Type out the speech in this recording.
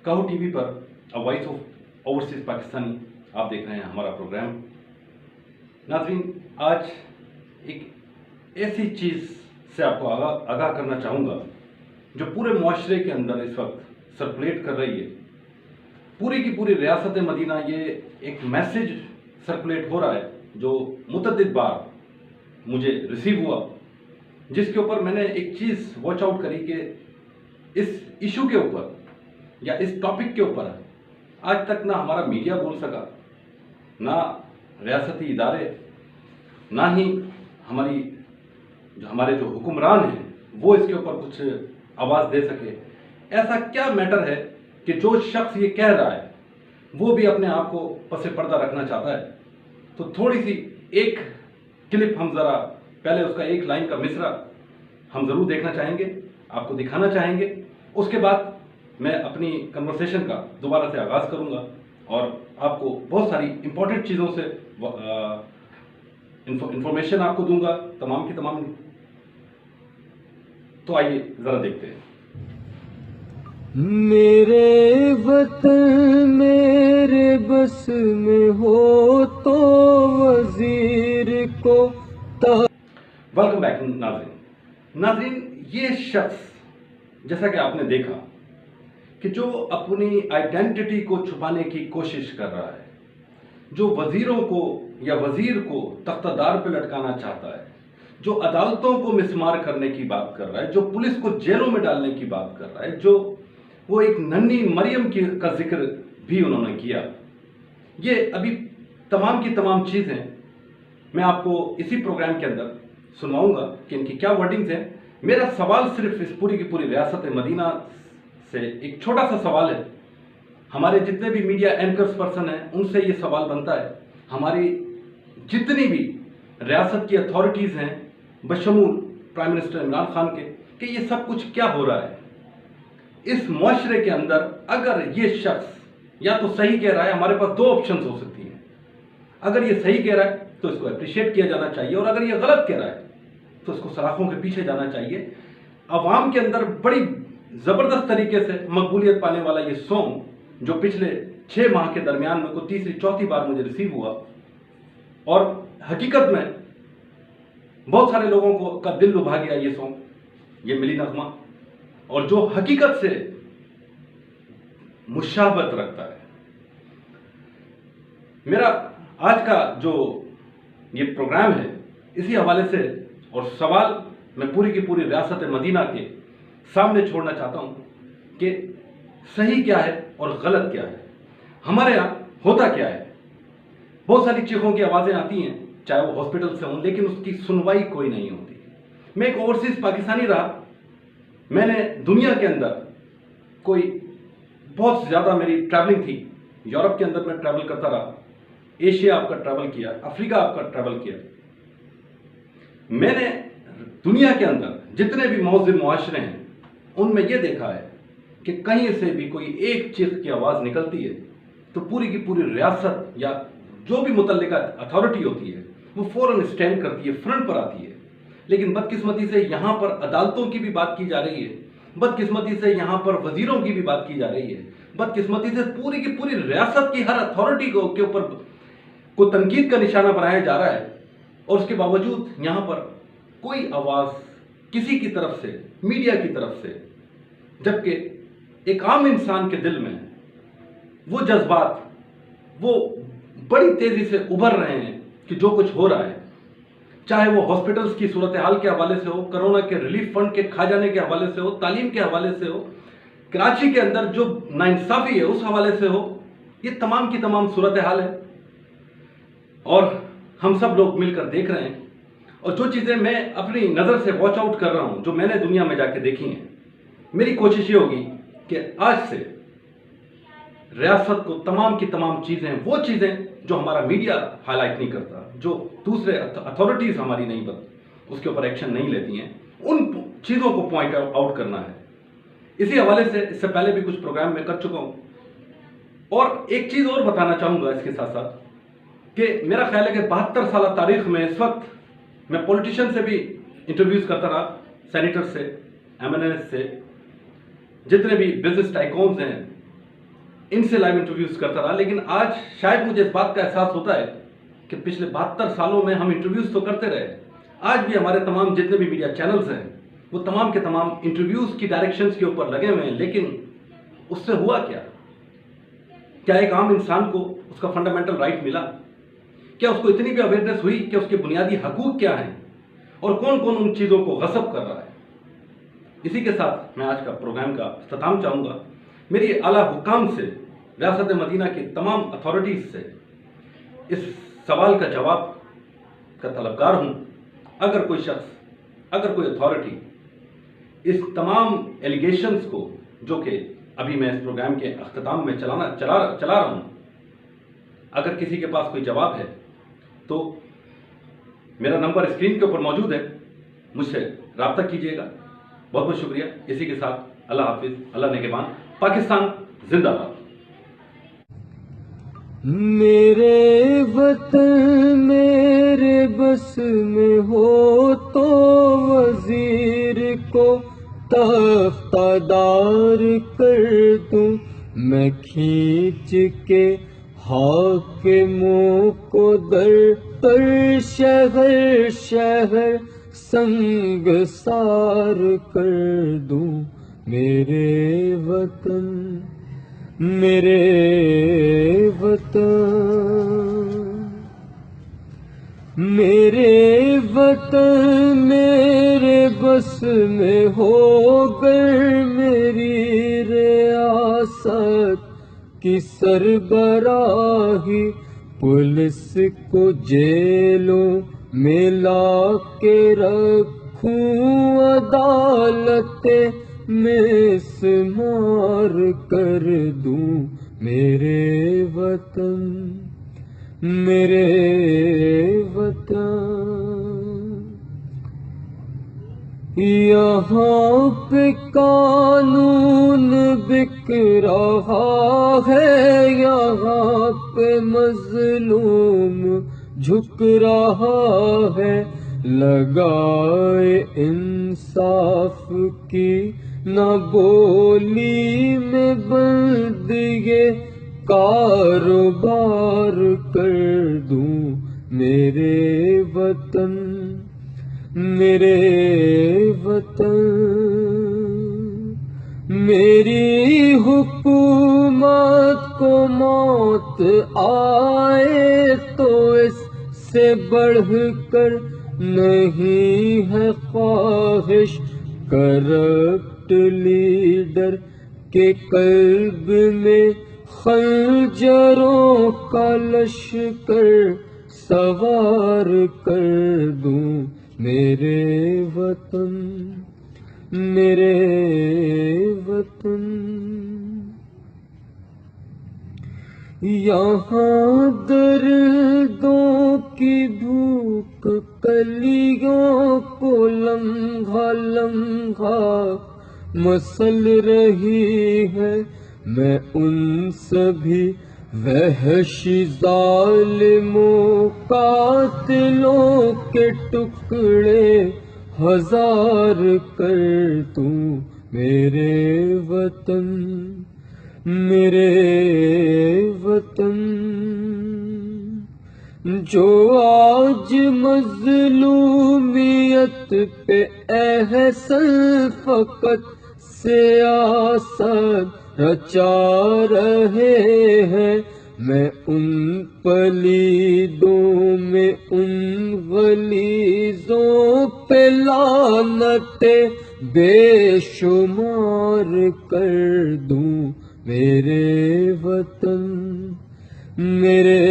कहू टीवी पर a voice of overseas Pakistani आप देख रहे हैं हमारा प्रोग्राम। नाज़रीन, आज एक ऐसी चीज़ से आपको आगाह करना चाहूँगा जो पूरे मुआशरे के अंदर इस वक्त सर्कुलेट कर रही है। पूरी की पूरी रियासत मदीना ये एक मैसेज सर्कुलेट हो रहा है जो मुतअद्दिद बार मुझे रिसीव हुआ, जिसके ऊपर मैंने एक चीज़ वॉच आउट करी कि इस इशू के ऊपर या इस टॉपिक के ऊपर आज तक ना हमारा मीडिया बोल सका, ना रियासती इदारे, ना ही हमारे जो हुक्मरान हैं वो इसके ऊपर कुछ आवाज़ दे सके। ऐसा क्या मैटर है कि जो शख्स ये कह रहा है वो भी अपने आप को पसे पर्दा रखना चाहता है। तो थोड़ी सी एक क्लिप हम ज़रा पहले उसका एक लाइन का मिसरा हम ज़रूर देखना चाहेंगे, आपको दिखाना चाहेंगे। उसके बाद मैं अपनी कन्वर्सेशन का दोबारा से आगाज़ करूंगा और आपको बहुत सारी इंपॉर्टेंट चीज़ों से इंफॉर्मेशन आपको दूंगा, तमाम की तमाम। तो आइए ज़रा देखते हैं। मेरे वतन मेरे बस में हो तो वजीर को वेलकम बैक नाज़रीन, ये शख्स जैसा कि आपने देखा कि जो अपनी आइडेंटिटी को छुपाने की कोशिश कर रहा है, जो वजीरों को या वजीर को तख्तादार पे लटकाना चाहता है, जो अदालतों को मिसमार करने की बात कर रहा है, जो पुलिस को जेलों में डालने की बात कर रहा है, जो वो एक नन्ही मरियम का जिक्र भी उन्होंने किया। ये अभी तमाम की तमाम चीज़ें मैं आपको इसी प्रोग्राम के अंदर सुनवाऊंगा कि इनकी क्या वर्डिंग्स हैं। मेरा सवाल सिर्फ इस पूरी की पूरी रियासत मदीना से एक छोटा सा सवाल है। हमारे जितने भी मीडिया एंकर्स पर्सन हैं उनसे ये सवाल बनता है, हमारी जितनी भी रियासत की अथॉरिटीज़ हैं बशमूल प्राइम मिनिस्टर इमरान खान के, कि ये सब कुछ क्या हो रहा है इस मुआशरे के अंदर। अगर ये शख्स या तो सही कह रहा है, हमारे पास दो ऑप्शंस हो सकती हैं। अगर ये सही कह रहा है तो इसको अप्रिशिएट किया जाना चाहिए, और अगर ये गलत कह रहा है तो इसको सलाखों के पीछे जाना चाहिए। अवाम के अंदर बड़ी ज़बरदस्त तरीके से मकबूलियत पाने वाला ये सॉन्ग जो पिछले 6 माह के दरमियान में को तीसरी चौथी बार मुझे रिसीव हुआ, और हकीकत में बहुत सारे लोगों को का दिल लुभा गया ये सॉन्ग, ये मिली नगमा, और जो हकीकत से मुशाबत रखता है। मेरा आज का जो ये प्रोग्राम है इसी हवाले से, और सवाल मैं पूरी की पूरी रियासत मदीना के सामने छोड़ना चाहता हूं कि सही क्या है और गलत क्या है, हमारे यहाँ होता क्या है। बहुत सारी चीखों की आवाज़ें आती हैं, चाहे वो हॉस्पिटल से हों, लेकिन उसकी सुनवाई कोई नहीं होती। मैं एक ओवरसीज पाकिस्तानी रहा, मैंने दुनिया के अंदर कोई बहुत ज़्यादा मेरी ट्रैवलिंग थी। यूरोप के अंदर मैं ट्रैवल करता रहा, एशिया आपका ट्रैवल किया, अफ्रीका आपका ट्रैवल किया। मैंने दुनिया के अंदर जितने भी मौजूद मुआशरे हैं उनमें यह देखा है कि कहीं से भी कोई एक चीख की आवाज़ निकलती है तो पूरी की पूरी रियासत या जो भी मुतल्लिका अथॉरिटी होती है वो फौरन स्टैंड करती है, फ्रंट पर आती है। लेकिन बदकिस्मती से यहाँ पर अदालतों की भी बात की जा रही है, बदकिस्मती से यहाँ पर वजीरों की भी बात की जा रही है, बदकिस्मती से पूरी की पूरी रियासत की हर अथॉरिटी के ऊपर को तनकीद का निशाना बनाया जा रहा है, और उसके बावजूद यहाँ पर कोई आवाज़ किसी की तरफ से, मीडिया की तरफ से, जबकि एक आम इंसान के दिल में वो जज्बात वो बड़ी तेज़ी से उभर रहे हैं कि जो कुछ हो रहा है, चाहे वो हॉस्पिटल्स की सूरत हाल के हवाले से हो, कोरोना के रिलीफ फंड के खा जाने के हवाले से हो, तालीम के हवाले से हो, कराची के अंदर जो नाइंसाफ़ी है उस हवाले से हो, ये तमाम की तमाम सूरत हाल है और हम सब लोग मिलकर देख रहे हैं। और जो चीज़ें मैं अपनी नज़र से वॉच आउट कर रहा हूँ, जो मैंने दुनिया में जाके देखी हैं, मेरी कोशिश ये होगी कि आज से रियासत को तमाम की तमाम चीज़ें, वो चीज़ें जो हमारा मीडिया हाईलाइट नहीं करता, जो दूसरे अथॉरिटीज़ हमारी नहीं उसके ऊपर एक्शन नहीं लेती हैं, उन चीज़ों को पॉइंट आउट करना है। इसी हवाले से इससे पहले भी कुछ प्रोग्राम मैं कर चुका हूँ, और एक चीज़ और बताना चाहूँगा इसके साथ साथ कि मेरा ख्याल है कि 72 साल तारीख में इस वक्त मैं पॉलिटिशियन से भी इंटरव्यूज़ करता रहा, सेनेटर से, MNS से, जितने भी बिजनेस टाइकॉन्स हैं, ان سے لائیو انٹرویوز کرتا رہا، لیکن آج شاید مجھے اس بات کا احساس ہوتا ہے کہ پچھلے 72 سالوں میں ہم انٹرویوز تو کرتے رہے، آج بھی ہمارے تمام جتنے بھی میڈیا چینلز ہیں وہ تمام کے تمام انٹرویوز کی ڈائریکشنز کے اوپر لگے ہوئے ہیں، لیکن اس سے ہوا کیا؟ کیا ایک عام انسان کو اس کا فنڈامنٹل رائٹ ملا؟ کیا اس کو اتنی بھی اویئرنیس ہوئی کہ اس کے بنیادی حقوق کیا ہیں اور کون کون ان چیزوں کو غصب کر رہا ہے؟ اسی کے ساتھ میں آج کا پروگرام کا اختتام چاہوں گا۔ میری اعلیٰ حکام سے، ریاست مدینہ کی تمام اتھارٹیز سے اس سوال کا جواب کا طلبگار ہوں۔ اگر کوئی شخص، اگر کوئی اتھارٹی اس تمام ایلیگیشنز کو جو کہ ابھی میں اس پروگرام کے اختتام میں چلا رہا ہوں، اگر کسی کے پاس کوئی جواب ہے تو میرا نمبر اسکرین کے اوپر موجود ہے، مجھ سے رابطہ کیجیے گا۔ بہت بہت شکریہ۔ اسی کے ساتھ اللہ حافظ، اللہ نگہبان، پاکستان زندہ باد۔ میرے وطن میرے بس میں ہو تو وزیر کو تختہ دار کر دوں، میں کھینچ کے حاکموں کو در پر شہر شہر سنگسار کر دوں۔ میرے وطن میرے وطن میرے وطن میرے بس میں ہو گر میری ریاست کی سربراہی، پولیس کو جیلوں میں لا کے رکھوں، عدالت میں سمار کر دوں۔ میرے وطن میرے وطن یہاں پہ قانون بک رہا ہے، یہاں پہ مظلوم جھک رہا ہے، لگائے انصاف کی نہ بولی میں بند یہ کاروبار کر دوں۔ میرے وطن میرے وطن میری حکومت کو موت آئے تو اس سے بڑھ کر نہیں ہے خواہش، کرپٹ لیڈر کے قلب میں خنجروں کا لشکر سوار کر دوں۔ میرے وطن میرے وطن یہاں دردوں کی بھوک کلیوں کو لمحہ لمحہ مسل رہی ہے، میں ان سبھی وحشی ظالموں قاتلوں کے ٹکڑے ہزار کر دوں۔ میرے وطن میرے وطن جو آج مظلومیت پہ احسن فقط سیاست رچا رہے ہیں، میں ان پلیدوں میں ان غلیظوں پہ لعنت بے شمار کر دوں۔ میرے وطن میرے